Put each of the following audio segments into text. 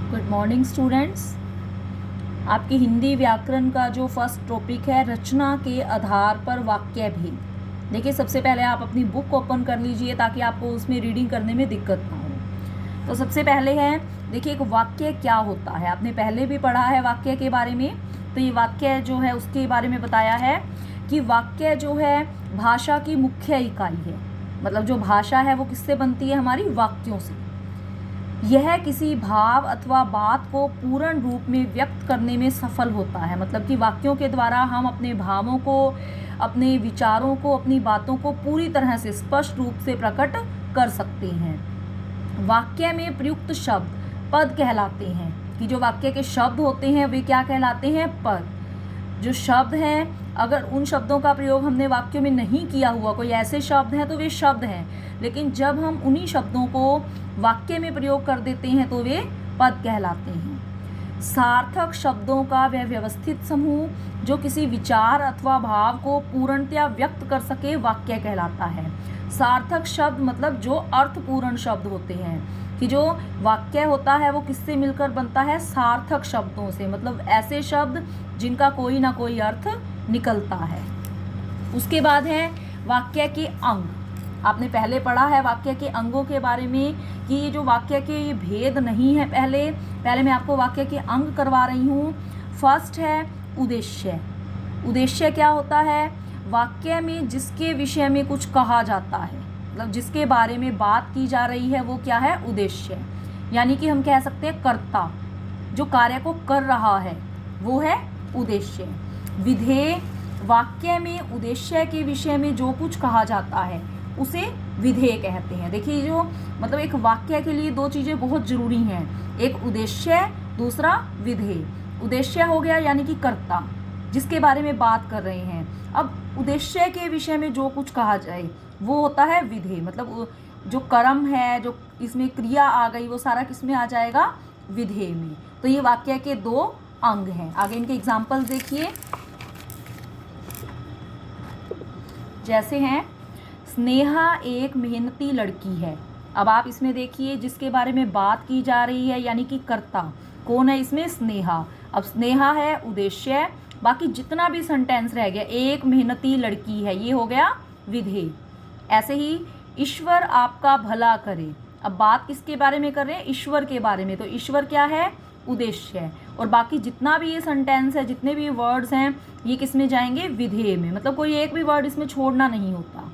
Good morning students. आपकी हिंदी व्याकरण का जो फर्स्ट टॉपिक है रचना के आधार पर वाक्य भेद। देखिए, सबसे पहले आप अपनी बुक ओपन कर लीजिए ताकि आपको उसमें रीडिंग करने में दिक्कत ना हो। तो सबसे पहले है, देखिए एक वाक्य क्या होता है, आपने पहले भी पढ़ा है वाक्य के बारे में। तो ये वाक्य जो है उसके बारे में बताया है कि वाक्य जो है भाषा की मुख्य इकाई है। मतलब जो भाषा है वो किससे बनती है, हमारी वाक्यों से। यह किसी भाव अथवा बात को पूर्ण रूप में व्यक्त करने में सफल होता है। मतलब कि वाक्यों के द्वारा हम अपने भावों को, अपने विचारों को, अपनी बातों को पूरी तरह से स्पष्ट रूप से प्रकट कर सकते हैं। वाक्य में प्रयुक्त शब्द पद कहलाते हैं। कि जो वाक्य के शब्द होते हैं वे क्या कहलाते हैं, पद। जो शब्द हैं, अगर उन शब्दों का प्रयोग हमने वाक्यों में नहीं किया हुआ, कोई ऐसे शब्द हैं तो वे शब्द हैं, लेकिन जब हम उन्हीं शब्दों को वाक्य में प्रयोग कर देते हैं तो वे पद कहलाते हैं। सार्थक शब्दों का वह व्यवस्थित समूह जो किसी विचार अथवा भाव को पूर्णतया व्यक्त कर सके वाक्य कहलाता है। सार्थक शब्द मतलब जो अर्थपूर्ण शब्द होते हैं। कि जो वाक्य होता है वो किससे मिलकर बनता है, सार्थक शब्दों से। मतलब ऐसे शब्द जिनका कोई ना कोई अर्थ निकलता है। उसके बाद है वाक्य के अंग। आपने पहले पढ़ा है वाक्य के अंगों के बारे में कि ये जो वाक्य के ये भेद नहीं है। पहले मैं आपको वाक्य के अंग करवा रही हूँ। फर्स्ट है उद्देश्य। उद्देश्य क्या होता है, वाक्य में जिसके विषय में कुछ कहा जाता है, मतलब जिसके बारे में बात की जा रही है वो क्या है, उद्देश्य। यानी कि हम कह सकते हैं कर्ता, जो कार्य को कर रहा है वो है उद्देश्य। विधेय, वाक्य में उद्देश्य के विषय में जो कुछ कहा जाता है उसे विधेय कहते हैं। देखिए, जो मतलब एक वाक्य के लिए दो चीज़ें बहुत ज़रूरी हैं, एक उद्देश्य, दूसरा विधेय। उद्देश्य हो गया यानी कि कर्ता, जिसके बारे में बात कर रहे हैं। अब उद्देश्य के विषय में जो कुछ कहा जाए वो होता है विधेय। मतलब जो कर्म है, जो इसमें क्रिया आ गई, वो सारा किस में आ जाएगा, विधेय में। तो ये वाक्य के दो अंग हैं। आगे इनके एग्जाम्पल देखिए। जैसे हैं, स्नेहा एक मेहनती लड़की है। अब आप इसमें देखिए जिसके बारे में बात की जा रही है यानी कि कर्ता कौन है इसमें, स्नेहा। अब स्नेहा है उद्देश्य, बाकी जितना भी सेंटेंस रह गया, एक मेहनती लड़की है, ये हो गया विधेय। ऐसे ही ईश्वर आपका भला करे। अब बात किसके बारे में कर रहे हैं, ईश्वर के बारे में। तो ईश्वर क्या है, उद्देश्य। और बाकी जितना भी ये सेंटेंस है, जितने भी वर्ड्स हैं, ये किस में जाएंगे, विधेय में। मतलब कोई एक भी वर्ड इसमें छोड़ना नहीं होता।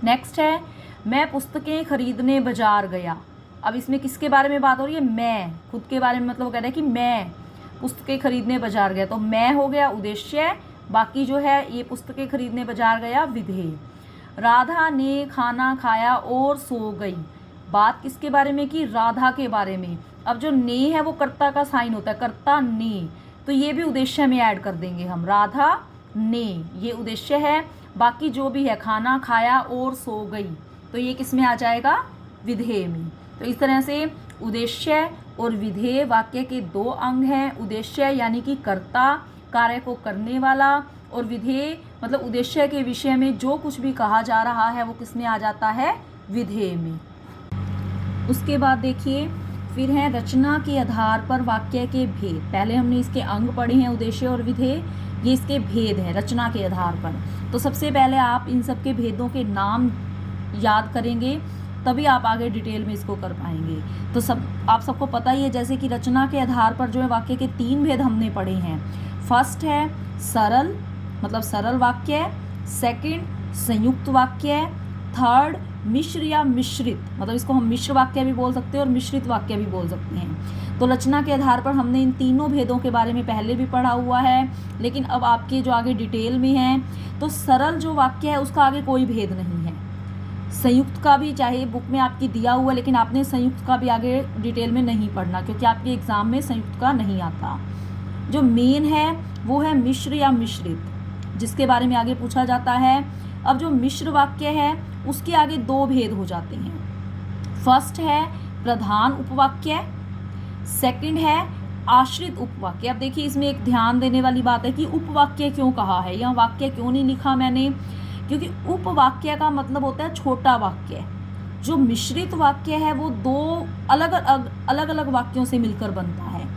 नेक्स्ट है, मैं पुस्तकें खरीदने बाजार गया। अब इसमें किसके बारे में बात हो रही है, मैं, खुद के बारे में। मतलब वो कह रहा है कि मैं पुस्तकें खरीदने बाजार गया, तो मैं हो गया उद्देश्य, बाकी जो है ये पुस्तकें खरीदने बाजार गया, विधेय। राधा ने खाना खाया और सो गई। बात किसके बारे में की, राधा के बारे में। अब जो ने है वो कर्ता का साइन होता है, कर्ता ने, तो ये भी उद्देश्य में ऐड कर देंगे हम, राधा ने, ये उद्देश्य है। बाकी जो भी है, खाना खाया और सो गई, तो ये किस में आ जाएगा, विधेय में। तो इस तरह से उद्देश्य और विधेय वाक्य के दो अंग हैं। उद्देश्य यानी कि कर्ता, कार्य को करने वाला, और विधेय मतलब उद्देश्य के विषय में जो कुछ भी कहा जा रहा है वो किस में आ जाता है, विधेय में। उसके बाद देखिए, फिर है रचना के आधार पर वाक्य के भेद। पहले हमने इसके अंग पढ़े हैं, उद्देश्य और विधेय, ये इसके भेद हैं रचना के आधार पर। तो सबसे पहले आप इन सब के भेदों के नाम याद करेंगे, तभी आप आगे डिटेल में इसको कर पाएंगे। तो आप सबको पता ही है, जैसे कि रचना के आधार पर जो है वाक्य के तीन भेद हमने पढ़े हैं। फर्स्ट है सरल, मतलब सरल वाक्य। सेकंड संयुक्त वाक्य। थर्ड मिश्र या मिश्रित, मतलब इसको हम मिश्र वाक्य भी बोल सकते हैं और मिश्रित वाक्य भी बोल सकते हैं। तो रचना के आधार पर हमने इन तीनों भेदों के बारे में पहले भी पढ़ा हुआ है, लेकिन अब आपके जो आगे डिटेल में है, तो सरल जो वाक्य है उसका आगे कोई भेद नहीं है। संयुक्त का भी चाहे बुक में आपकी दिया हुआ, लेकिन आपने संयुक्त का भी आगे डिटेल में नहीं पढ़ना, क्योंकि आपके एग्जाम में संयुक्त का नहीं आता। जो मेन है वो है मिश्र या मिश्रित, जिसके बारे में आगे पूछा जाता है। अब जो मिश्र वाक्य है उसके आगे दो भेद हो जाते हैं। फर्स्ट है प्रधान उपवाक्य, सेकंड है आश्रित उपवाक्य। अब देखिए, इसमें एक ध्यान देने वाली बात है कि उपवाक्य क्यों कहा है, यहाँ वाक्य क्यों नहीं लिखा मैंने, क्योंकि उपवाक्य का मतलब होता है छोटा वाक्य। जो मिश्रित वाक्य है वो दो अलग अलग वाक्यों से मिलकर बनता है,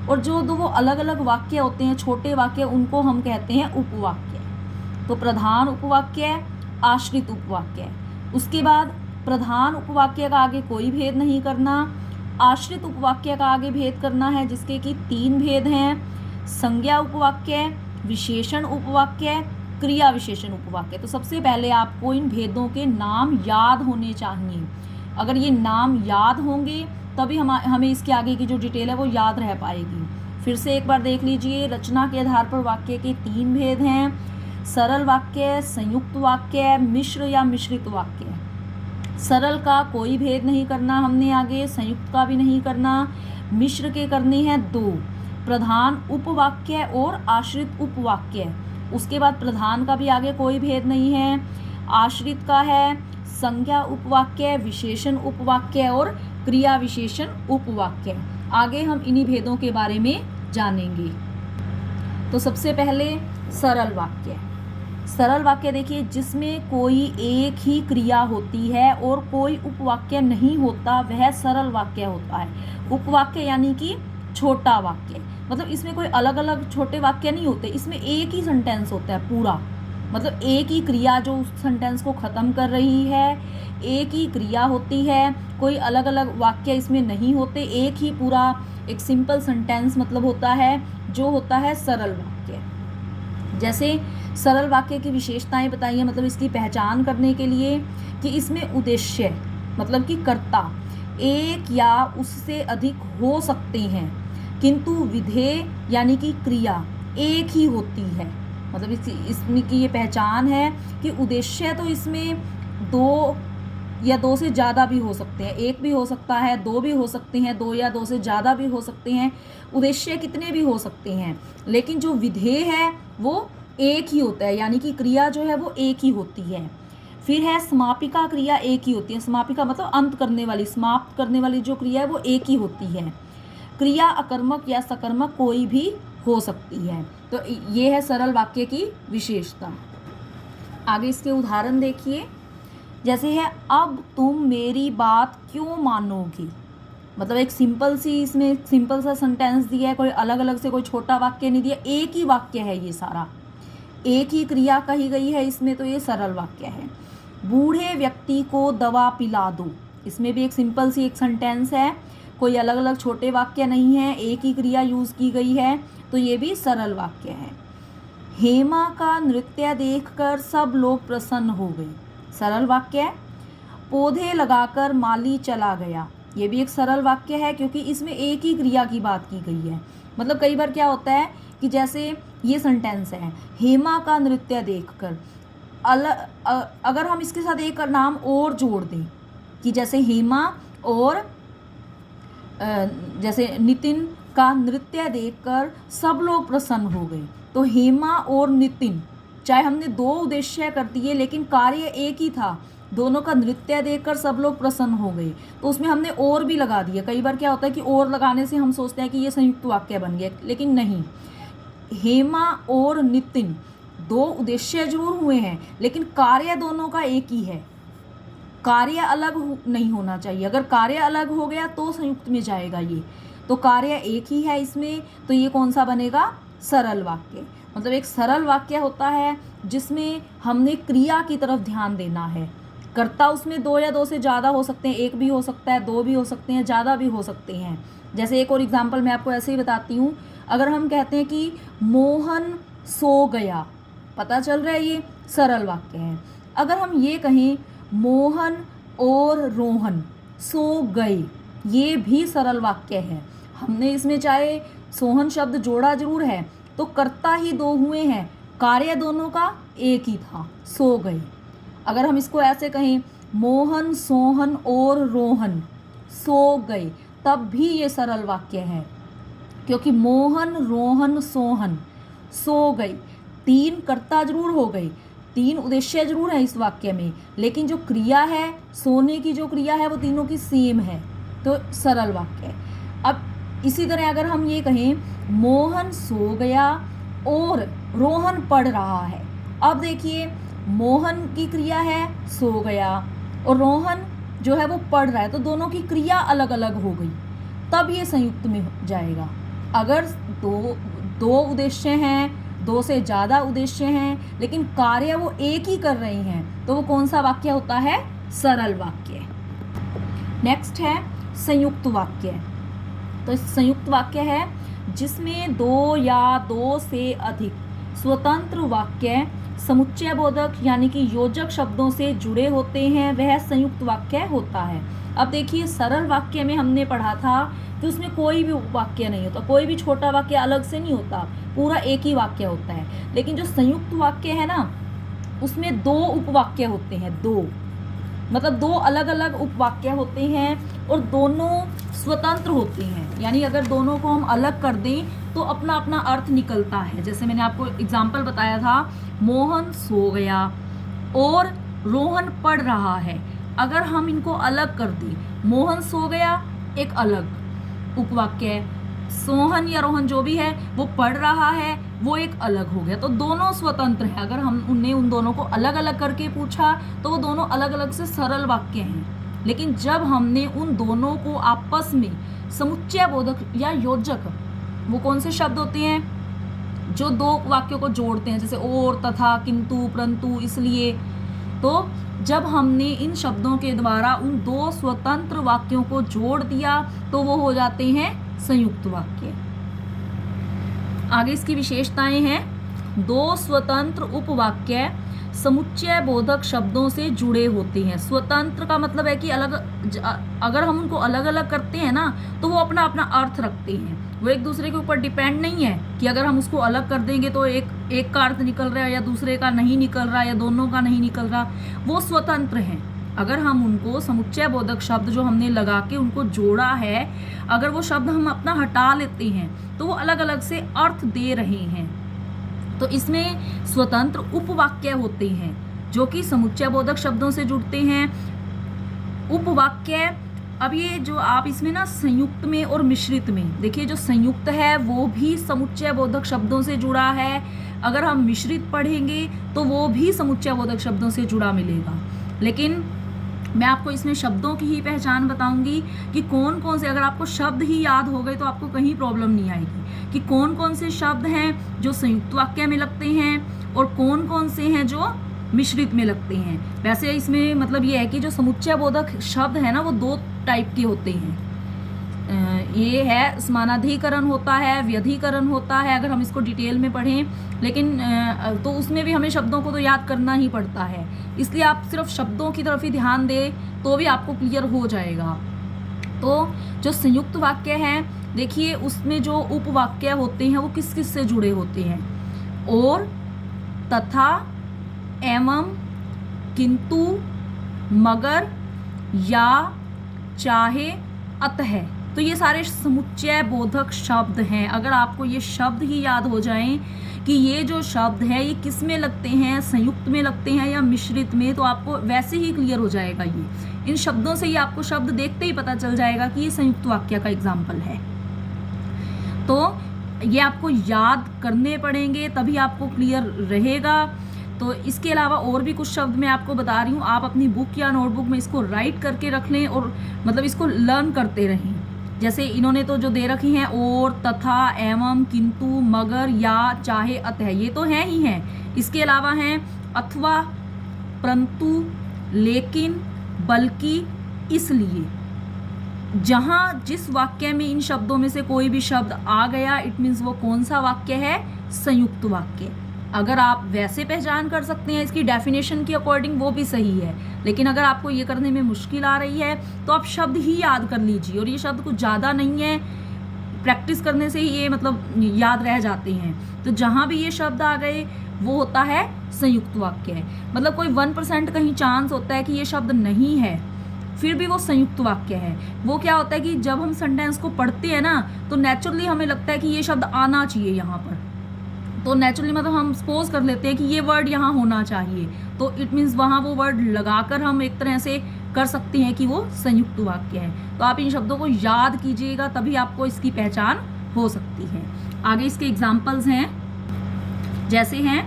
और जो दो वो अलग अलग वाक्य होते हैं, छोटे वाक्य, उनको हम कहते हैं उपवाक्य। तो प्रधान उपवाक्य, आश्रित उपवाक्य। उसके बाद प्रधान उपवाक्य का आगे कोई भेद नहीं करना, आश्रित उपवाक्य का आगे भेद करना है, जिसके कि 3 भेद हैं: संज्ञा उपवाक्य, विशेषण उपवाक्य, क्रिया विशेषण उपवाक्य। तो सबसे पहले आपको इन भेदों के नाम याद होने चाहिए। अगर ये नाम याद होंगे तभी हमें इसके आगे की जो डिटेल है वो याद रह पाएगी। फिर से एक बार देख लीजिए, रचना के आधार पर वाक्य के 3 भेद हैं: सरल वाक्य, संयुक्त वाक्य, मिश्र या मिश्रित वाक्य। सरल का कोई भेद नहीं करना हमने आगे, संयुक्त का भी नहीं करना। मिश्र के करने हैं 2, प्रधान उपवाक्य और आश्रित उपवाक्य। उसके बाद प्रधान का भी आगे कोई भेद नहीं है। आश्रित का है संज्ञा उपवाक्य, विशेषण उपवाक्य और क्रिया विशेषण उपवाक्य। आगे हम इन्हीं भेदों के बारे में जानेंगे। तो सबसे पहले सरल वाक्य। सरल वाक्य देखिए, जिसमें कोई एक ही क्रिया होती है और कोई उपवाक्य नहीं होता, वह सरल वाक्य होता है। उपवाक्य यानी कि छोटा वाक्य, मतलब इसमें कोई अलग अलग छोटे वाक्य नहीं होते, इसमें एक ही सेंटेंस होता है पूरा, मतलब एक ही क्रिया जो उस सेंटेंस को ख़त्म कर रही है, एक ही क्रिया होती है, कोई अलग अलग वाक्य इसमें नहीं होते, एक ही पूरा एक सिंपल सेंटेंस मतलब होता है, जो होता है सरल वाक्य। जैसे सरल वाक्य की विशेषताएं बताइए, मतलब इसकी पहचान करने के लिए कि इसमें उद्देश्य मतलब कि कर्ता एक या उससे अधिक हो सकते हैं, किंतु विधेय यानी कि क्रिया एक ही होती है। मतलब इसमें की ये पहचान है कि उद्देश्य तो इसमें 2 या 2 से ज़्यादा भी हो सकते हैं, 1 भी हो सकता है, 2 भी हो सकते हैं, 2 या 2 से ज़्यादा भी हो सकते हैं, उद्देश्य कितने भी हो सकते हैं, लेकिन जो विधेय है वो एक ही होता है, यानी कि क्रिया जो है वो एक ही होती है। फिर है समापिका क्रिया एक ही होती है। समापिका मतलब अंत करने वाली, समाप्त करने वाली जो क्रिया है वो एक ही होती है। क्रिया अकर्मक या सकर्मक कोई भी हो सकती है। तो ये है सरल वाक्य की विशेषता। आगे इसके उदाहरण देखिए, जैसे है अब तुम मेरी बात क्यों मानोगी। मतलब एक सिंपल सी इसमें सिंपल सा सेंटेंस दिया है, कोई अलग अलग से कोई छोटा वाक्य नहीं दिया, एक ही वाक्य है, ये सारा एक ही क्रिया कही गई है इसमें, तो ये सरल वाक्य है। बूढ़े व्यक्ति को दवा पिला दो, इसमें भी एक सिंपल सी एक सेंटेंस है, कोई अलग अलग छोटे वाक्य नहीं है, एक ही क्रिया यूज़ की गई है, तो ये भी सरल वाक्य है। हेमा का नृत्य देखकर सब लोग प्रसन्न हो गए, सरल वाक्य है। पौधे लगाकर माली चला गया, ये भी एक सरल वाक्य है, क्योंकि इसमें एक ही क्रिया की बात की गई है। मतलब कई बार क्या होता है कि जैसे ये सेंटेंस है, हेमा का नृत्य देखकर, अगर हम इसके साथ एक नाम और जोड़ दें कि जैसे हेमा और जैसे नितिन का नृत्य देखकर सब लोग प्रसन्न हो गए, तो हेमा और नितिन, चाहे हमने 2 उद्देश्य कर दिए लेकिन कार्य एक ही था, दोनों का नृत्य देखकर सब लोग प्रसन्न हो गए, तो उसमें हमने और भी लगा दिया। कई बार क्या होता है कि और लगाने से हम सोचते हैं कि ये संयुक्त वाक्य बन गया, लेकिन नहीं, हेमा और नितिन 2 उद्देश्य जरूर हुए हैं लेकिन कार्य दोनों का एक ही है, कार्य अलग नहीं होना चाहिए। अगर कार्य अलग हो गया तो संयुक्त में जाएगा ये, तो कार्य एक ही है इसमें, तो ये कौन सा बनेगा, सरल वाक्य। मतलब एक सरल वाक्य होता है जिसमें हमने क्रिया की तरफ ध्यान देना है। कर्ता उसमें 2 या 2 से ज़्यादा हो सकते हैं, 1 भी हो सकता है, 2 भी हो सकते हैं, ज़्यादा भी हो सकते हैं। जैसे एक और एग्जाम्पल मैं आपको ऐसे ही बताती हूँ, अगर हम कहते हैं कि मोहन सो गया, पता चल रहा है ये सरल वाक्य है। अगर हम ये कहें मोहन और रोहन सो गए, ये भी सरल वाक्य है। हमने इसमें चाहे सोहन शब्द जोड़ा जरूर है, तो कर्ता ही 2 हुए हैं, कार्य दोनों का एक ही था, सो गए। अगर हम इसको ऐसे कहें मोहन सोहन और रोहन सो गए, तब भी ये सरल वाक्य है, क्योंकि मोहन रोहन सोहन सो गए, 3 कर्ता जरूर हो गए, 3 उद्देश्य जरूर है इस वाक्य में, लेकिन जो क्रिया है, सोने की जो क्रिया है वो तीनों की सेम है, तो सरल वाक्य है। अब इसी तरह अगर हम ये कहें मोहन सो गया और रोहन पढ़ रहा है, अब देखिए मोहन की क्रिया है सो गया और रोहन जो है वो पढ़ रहा है, तो दोनों की क्रिया अलग अलग हो गई, तब ये संयुक्त में जाएगा। अगर दो उद्देश्य हैं, दो से ज़्यादा उद्देश्य हैं, लेकिन कार्य वो एक ही कर रहे हैं, तो वो कौन सा वाक्य होता है? सरल वाक्य। नेक्स्ट है संयुक्त वाक्य। तो संयुक्त वाक्य है जिसमें दो या दो से अधिक स्वतंत्र वाक्य समुच्चय बोधक यानी कि योजक शब्दों से जुड़े होते हैं, वह संयुक्त वाक्य होता है। अब देखिए, सरल वाक्य में हमने पढ़ा था कि उसमें कोई भी उपवाक्य नहीं होता, कोई भी छोटा वाक्य अलग से नहीं होता, पूरा एक ही वाक्य होता है। लेकिन जो संयुक्त वाक्य है ना, उसमें दो उपवाक्य होते हैं, दो मतलब दो अलग अलग उपवाक्य होते हैं और दोनों स्वतंत्र होते हैं। यानी अगर दोनों को हम अलग कर दें तो अपना अपना अर्थ निकलता है। जैसे मैंने आपको एग्जाम्पल बताया था, मोहन सो गया और रोहन पढ़ रहा है। अगर हम इनको अलग कर दें, मोहन सो गया एक अलग उपवाक्य है, सोहन या रोहन जो भी है वो पढ़ रहा है वो एक अलग हो गया। तो दोनों स्वतंत्र हैं। अगर हम उन दोनों को अलग अलग करके पूछा तो वो दोनों अलग अलग से सरल वाक्य हैं। लेकिन जब हमने उन दोनों को आपस में समुच्चय बोधक या योजक, वो कौन से शब्द होते हैं जो दो वाक्यों को जोड़ते हैं, जैसे और, तथा, किंतु, परंतु, इसलिए, तो जब हमने इन शब्दों के द्वारा उन दो स्वतंत्र वाक्यों को जोड़ दिया तो वो हो जाते हैं संयुक्त वाक्य। आगे इसकी विशेषताएं हैं, दो स्वतंत्र उपवाक्य समुच्चय बोधक शब्दों से जुड़े होते हैं। स्वतंत्र का मतलब है कि अगर हम उनको अलग अलग करते हैं ना तो वो अपना अपना अर्थ रखते हैं, वो एक दूसरे के ऊपर डिपेंड नहीं है कि अगर हम उसको अलग कर देंगे तो एक का अर्थ निकल रहा है या दूसरे का नहीं निकल रहा या दोनों का नहीं निकल रहा। वो स्वतंत्र हैं। अगर हम उनको समुच्चय बोधक शब्द जो हमने लगा के उनको जोड़ा है, अगर वो शब्द हम अपना हटा लेते हैं तो वो अलग अलग से अर्थ दे रहे हैं। तो इसमें स्वतंत्र उपवाक्य होते हैं जो कि समुच्चय बोधक शब्दों से जुड़ते हैं। उपवाक्य, अब ये जो आप इसमें ना संयुक्त में और मिश्रित में देखिए, जो संयुक्त है वो भी समुच्चय बोधक शब्दों से जुड़ा है। अगर हम मिश्रित पढ़ेंगे तो वो भी समुच्चय बोधक शब्दों से जुड़ा मिलेगा। लेकिन मैं आपको इसमें शब्दों की ही पहचान बताऊंगी कि कौन कौन से, अगर आपको शब्द ही याद हो गए तो आपको कहीं प्रॉब्लम नहीं आएगी कि कौन कौन से शब्द हैं जो संयुक्त वाक्य में लगते हैं और कौन कौन से हैं जो मिश्रित में लगते हैं। वैसे इसमें मतलब ये है कि जो समुच्चय बोधक शब्द है ना वो दो टाइप के होते हैं। ये है समानाधिकरण होता है, व्यधिकरण होता है, अगर हम इसको डिटेल में पढ़ें। लेकिन तो उसमें भी हमें शब्दों को तो याद करना ही पड़ता है, इसलिए आप सिर्फ शब्दों की तरफ ही ध्यान दें तो भी आपको क्लियर हो जाएगा। तो जो संयुक्त वाक्य है, देखिए उसमें जो उपवाक्य होते हैं वो किस किस से जुड़े होते हैं, और, तथा, एवं, किंतु, मगर, या, चाहे, अतः। तो ये सारे समुच्चय बोधक शब्द हैं। अगर आपको ये शब्द ही याद हो जाएं कि ये जो शब्द है ये किस में लगते हैं, संयुक्त में लगते हैं या मिश्रित में, तो आपको वैसे ही क्लियर हो जाएगा। ये इन शब्दों से ही आपको शब्द देखते ही पता चल जाएगा कि ये संयुक्त वाक्य का एग्जाम्पल है। तो ये आपको याद करने पड़ेंगे तभी आपको क्लियर रहेगा। तो इसके अलावा और भी कुछ शब्द मैं आपको बता रही हूँ, आप अपनी बुक या नोटबुक में इसको राइट करके रख लें और मतलब इसको लर्न करते रहें। जैसे इन्होंने तो जो दे रखी हैं, और, तथा, एवं, किंतु, मगर, या, चाहे, अतः, ये तो हैं ही हैं। इसके अलावा हैं अथवा, परंतु, लेकिन, बल्कि, इसलिए। जहाँ जिस वाक्य में इन शब्दों में से कोई भी शब्द आ गया, इट मीन्स वो कौन सा वाक्य है, संयुक्त वाक्य। अगर आप वैसे पहचान कर सकते हैं इसकी डेफिनेशन के अकॉर्डिंग, वो भी सही है। लेकिन अगर आपको ये करने में मुश्किल आ रही है तो आप शब्द ही याद कर लीजिए, और ये शब्द कुछ ज़्यादा नहीं है, प्रैक्टिस करने से ही ये मतलब याद रह जाते हैं। तो जहाँ भी ये शब्द आ गए वो होता है संयुक्त वाक्य है। मतलब कोई 1% कहीं चांस होता है कि ये शब्द नहीं है, फिर भी वो संयुक्त वाक्य है। वो क्या होता है कि जब हम सेंटेंस को पढ़ते हैं ना तो नेचुरली हमें लगता है कि ये शब्द आना चाहिए यहाँ पर, तो नेचुरली मतलब हम सपोज कर लेते हैं कि ये वर्ड यहाँ होना चाहिए, तो इट मीन्स वहाँ वो वर्ड लगाकर हम एक तरह से कर सकते हैं कि वो संयुक्त वाक्य है। तो आप इन शब्दों को याद कीजिएगा तभी आपको इसकी पहचान हो सकती है। आगे इसके एग्जाम्पल्स हैं, जैसे हैं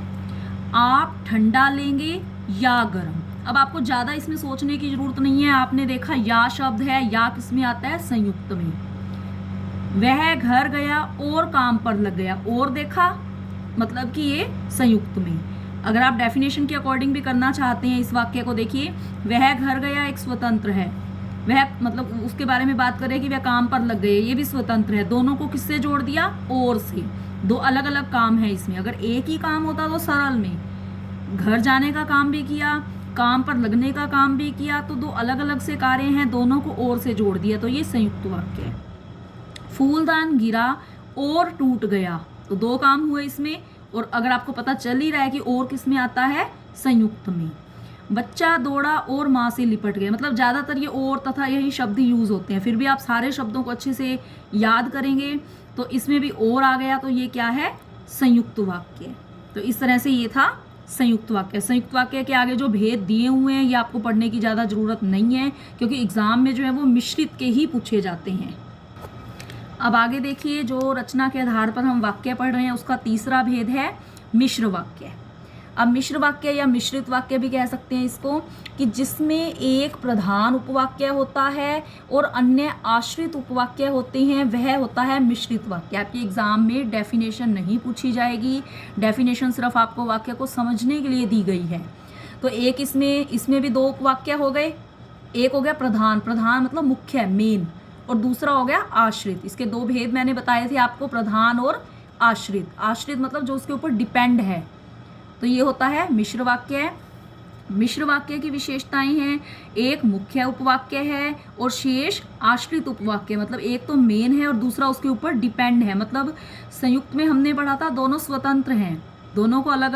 आप ठंडा लेंगे या गर्म। अब आपको ज़्यादा इसमें सोचने की जरूरत नहीं है। आपने देखा या शब्द है, या किस में आता है? संयुक्त में। वह घर गया और काम पर लग गया, और देखा मतलब कि ये संयुक्त में। अगर आप डेफिनेशन के अकॉर्डिंग भी करना चाहते हैं इस वाक्य को, देखिए वह घर गया एक स्वतंत्र है, वह मतलब उसके बारे में बात करें कि वह काम पर लग गए, ये भी स्वतंत्र है। दोनों को किससे जोड़ दिया? और से। दो अलग अलग काम है इसमें। अगर एक ही काम होता तो सरल में घर जाने का काम भी किया, काम पर लगने का काम भी किया, तो दो अलग अलग से कार्य हैं, दोनों को और से जोड़ दिया, तो ये संयुक्त वाक्य है। फूलदान गिरा और टूट गया, तो दो काम हुए इसमें। और अगर आपको पता चल ही रहा है कि और किस में आता है? संयुक्त में। बच्चा दौड़ा और माँ से लिपट गया, मतलब ज़्यादातर ये और तथा यही शब्द यूज़ होते हैं। फिर भी आप सारे शब्दों को अच्छे से याद करेंगे तो इसमें भी और आ गया, तो ये क्या है? संयुक्त वाक्य। तो इस तरह से ये था संयुक्त वाक्य। संयुक्त वाक्य के आगे जो भेद दिए हुए हैं ये आपको पढ़ने की ज़्यादा ज़रूरत नहीं है, क्योंकि एग्ज़ाम में जो है वो मिश्रित के ही पूछे जाते हैं। अब आगे देखिए, जो रचना के आधार पर हम वाक्य पढ़ रहे हैं उसका तीसरा भेद है मिश्र वाक्य। अब मिश्र वाक्य या मिश्रित वाक्य भी कह सकते हैं इसको, कि जिसमें एक प्रधान उपवाक्य होता है और अन्य आश्रित उपवाक्य होते हैं, वह होता है मिश्रित वाक्य। आपके एग्जाम में डेफिनेशन नहीं पूछी जाएगी, डेफिनेशन सिर्फ आपको वाक्य को समझने के लिए दी गई है। तो एक इसमें भी दो उपवाक्य हो गए। एक हो गया प्रधान, प्रधान मतलब मुख्य, मेन, और दूसरा हो गया आश्रित। इसके दो भेद मैंने बताए थे आपको, प्रधान और आश्रित। आश्रित मतलब जो उसके ऊपर डिपेंड है, तो ये होता है मिश्र वाक्य। मिश्र वाक्य की विशेषताएं हैं, एक मुख्य उपवाक्य है और शेष आश्रित उपवाक्य, मतलब एक तो मेन है और दूसरा उसके ऊपर डिपेंड है। मतलब संयुक्त में हमने पढ़ा था दोनों स्वतंत्र हैं, दोनों को अलग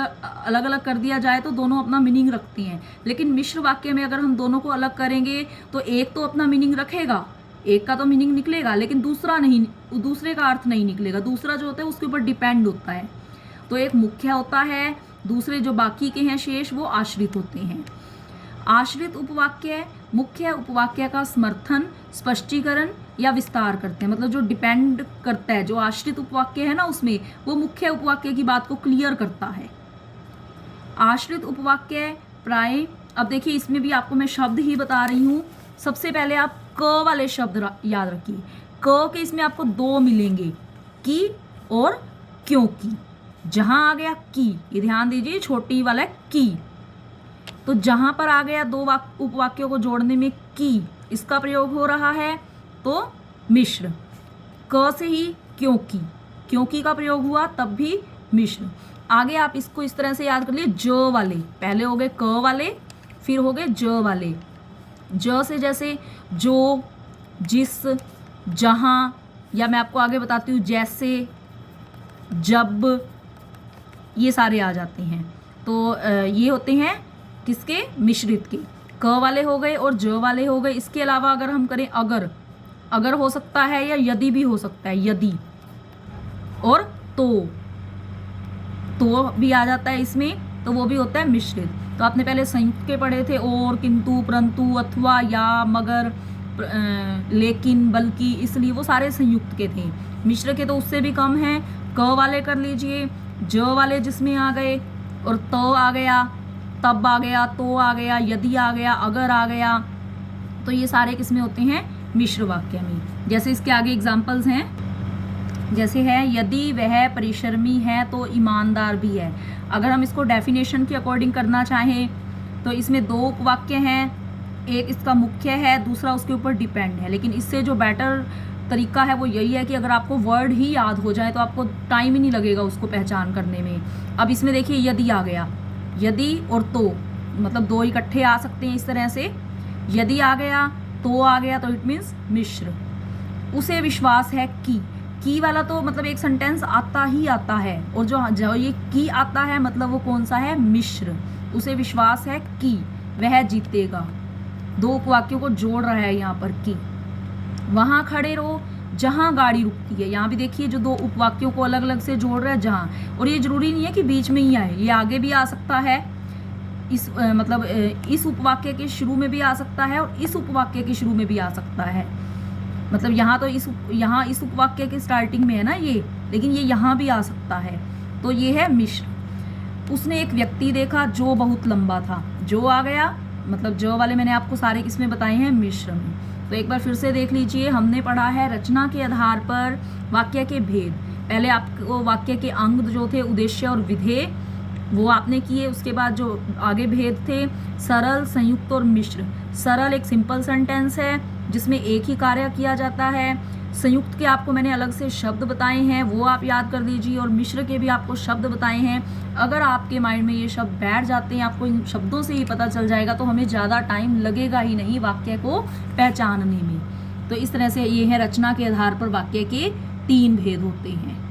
अलग कर दिया जाए तो दोनों अपना मीनिंग रखती हैं। लेकिन मिश्र वाक्य में अगर हम दोनों को अलग करेंगे तो एक तो अपना मीनिंग रखेगा, एक का तो मीनिंग निकलेगा, लेकिन दूसरे का अर्थ नहीं निकलेगा। दूसरा जो होता है उसके ऊपर डिपेंड होता है। तो एक मुख्य होता है, दूसरे जो बाकी के हैं शेष वो आश्रित होते हैं। आश्रित उपवाक्य मुख्य उपवाक्य का समर्थन, स्पष्टीकरण या विस्तार करते हैं। मतलब जो डिपेंड करता है, जो आश्रित उपवाक्य है ना, उसमें वो मुख्य उपवाक्य की बात को क्लियर करता है। आश्रित उपवाक्य प्राय, अब देखिए इसमें भी आपको मैं शब्द ही बता रही हूँ। सबसे पहले आप क वाले शब्द याद रखिए। क के इसमें आपको दो मिलेंगे, की और क्योंकि। जहां आ गया की, ये ध्यान दीजिए, छोटी वाला की, तो जहां पर आ गया दो उपवाक्यों को जोड़ने में की, इसका प्रयोग हो रहा है, तो मिश्र। क से ही क्योंकि का प्रयोग हुआ तब भी मिश्र। आगे आप इसको इस तरह से याद कर लिए, ज वाले पहले हो गए, क वाले फिर हो गए ज वाले। ज से जैसे जो, जिस, जहां, या मैं आपको आगे बताती हूँ जैसे, जब, ये सारे आ जाते हैं। तो ये होते हैं किसके? मिश्रित के। क वाले हो गए और ज वाले हो गए। इसके अलावा अगर हम करें अगर हो सकता है, या यदि भी हो सकता है, यदि, और तो भी आ जाता है इसमें, तो वो भी होता है मिश्रित। तो आपने पहले संयुक्त के पढ़े थे, और, किंतु, परंतु, अथवा, या, मगर, लेकिन, बल्कि, इसलिए, वो सारे संयुक्त के थे। मिश्र के तो उससे भी कम है। क वाले कर लीजिए, ज वाले जिसमें आ गए, और तो आ गया, तब आ गया, तो आ गया, यदि आ गया, अगर आ गया, तो ये सारे किसमें होते हैं? मिश्र वाक्य में। जैसे इसके आगे एग्जाम्पल्स हैं, जैसे है यदि वह परिश्रमी है तो ईमानदार भी है। अगर हम इसको डेफिनेशन के अकॉर्डिंग करना चाहें तो इसमें दो उपवाक्य हैं, एक इसका मुख्य है, दूसरा उसके ऊपर डिपेंड है। लेकिन इससे जो बेटर तरीका है वो यही है कि अगर आपको वर्ड ही याद हो जाए तो आपको टाइम ही नहीं लगेगा उसको पहचान करने में। अब इसमें देखिए यदि आ गया, यदि और तो, मतलब दो इकट्ठे आ सकते हैं इस तरह से। यदि आ गया, तो आ गया, तो इट मीन्स मिश्र। उसे विश्वास है की वाला तो मतलब एक सेंटेंस आता ही आता है, और जो ये की आता है मतलब वो कौन सा है? मिश्र। उसे विश्वास है कि वह जीतेगा। दो उपवाक्यों को जोड़ रहा है यहाँ पर की। वहां खड़े रहो जहां गाड़ी रुकती है। यहाँ भी देखिए जो दो उपवाक्यों को अलग अलग से जोड़ रहा है, जहां, और ये जरूरी नहीं है कि बीच में ही आए, ये आगे भी आ सकता है। मतलब इस उपवाक्य के शुरू में भी आ सकता है और इस उपवाक्य के शुरू में भी आ सकता है। मतलब यहाँ तो इस उपवाक्य के स्टार्टिंग में है ना ये, लेकिन ये यहाँ भी आ सकता है। तो ये है मिश्र। उसने एक व्यक्ति देखा जो बहुत लंबा था। जो आ गया, मतलब ज वाले मैंने आपको सारे किसमें बताए हैं, मिश्र में। तो एक बार फिर से देख लीजिए, हमने पढ़ा है रचना के आधार पर वाक्य के भेद। पहले आपको वाक्य के अंग जो थे, उद्देश्य और विधेय, वो आपने किए। उसके बाद जो आगे भेद थे, सरल, संयुक्त और मिश्र। सरल एक सिंपल सेंटेंस है जिसमें एक ही कार्य किया जाता है। संयुक्त के आपको मैंने अलग से शब्द बताए हैं, वो आप याद कर दीजिए, और मिश्र के भी आपको शब्द बताए हैं। अगर आपके माइंड में ये शब्द बैठ जाते हैं, आपको इन शब्दों से ही पता चल जाएगा, तो हमें ज़्यादा टाइम लगेगा ही नहीं वाक्य को पहचानने में। तो इस तरह से ये है रचना के आधार पर वाक्य के 3 भेद होते हैं।